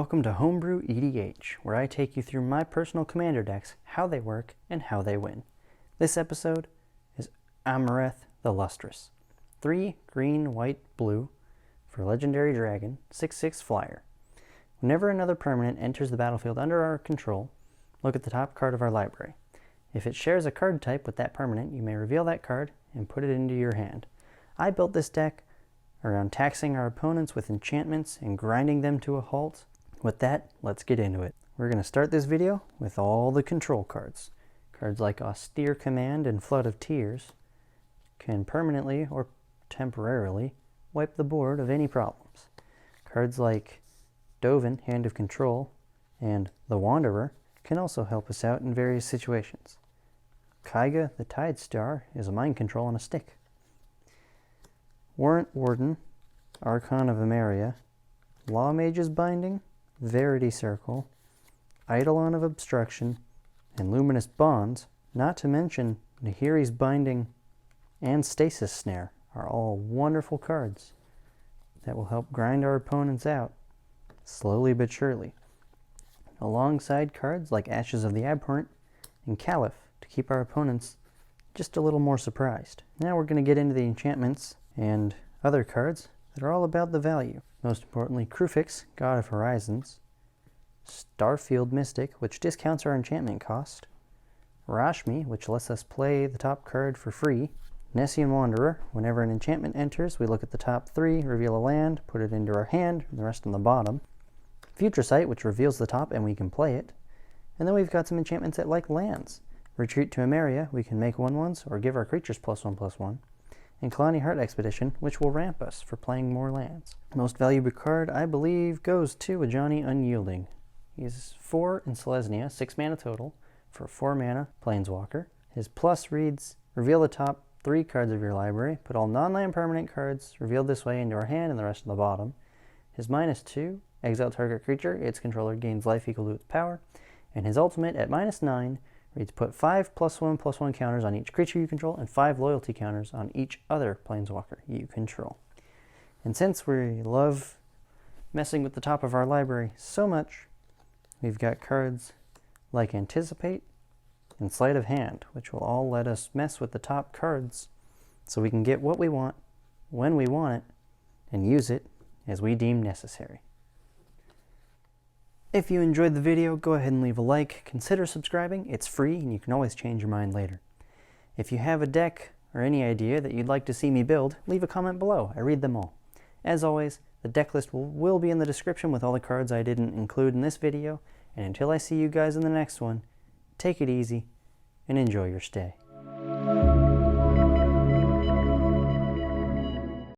Welcome to Homebrew EDH, where I take you through my personal commander decks, how they work, and how they win. This episode is Amareth the Lustrous. 3 green, white, blue for Legendary Dragon, 6/6 flyer. Whenever another permanent enters the battlefield under our control, look at the top card of our library. If it shares a card type with that permanent, you may reveal that card and put it into your hand. I built this deck around taxing our opponents with enchantments and grinding them to a halt. With that, let's get into it. We're going to start this video with all the control cards. Cards like Austere Command and Flood of Tears can permanently or temporarily wipe the board of any problems. Cards like Dovin, Hand of Control, and The Wanderer can also help us out in various situations. Kaiga, the Tide Star, is a mind control on a stick. Warrant Warden, Archon of Amareth, Law Mage's Binding, Verity Circle, Eidolon of Obstruction, and Luminous Bonds, not to mention Nahiri's Binding and Stasis Snare, are all wonderful cards that will help grind our opponents out, slowly but surely, alongside cards like Ashes of the Abhorrent and Caliph to keep our opponents just a little more surprised. Now we're going to get into the enchantments and other cards that are all about the value. Most importantly, Krufix, God of Horizons, Starfield Mystic, which discounts our enchantment cost, Rashmi, which lets us play the top card for free, Nessian Wanderer, whenever an enchantment enters, we look at the top 3, reveal a land, put it into our hand, and the rest on the bottom, Future Sight, which reveals the top and we can play it, and then we've got some enchantments that like lands. Retreat to Emeria, we can make 1/1s or give our creatures +1/+1, and Kalani Heart Expedition, which will ramp us for playing more lands. Most valuable card, I believe, goes to Ajani Unyielding. He's 4 in Selesnya, 6 mana total, for 4 mana Planeswalker. His plus reads, reveal the top 3 cards of your library, put all non-land permanent cards revealed this way into our hand and the rest on the bottom. His -2, exile target creature, its controller gains life equal to its power, and his ultimate at -9 reads, put 5 +1/+1 counters on each creature you control and 5 loyalty counters on each other Planeswalker you control. And since we love messing with the top of our library so much, we've got cards like Anticipate and Sleight of Hand, which will all let us mess with the top cards so we can get what we want, when we want it, and use it as we deem necessary. If you enjoyed the video, go ahead and leave a like. Consider subscribing. It's free and you can always change your mind later. If you have a deck or any idea that you'd like to see me build, leave a comment below. I read them all. As always, the deck list will be in the description with all the cards I didn't include in this video. And until I see you guys in the next one, take it easy and enjoy your stay.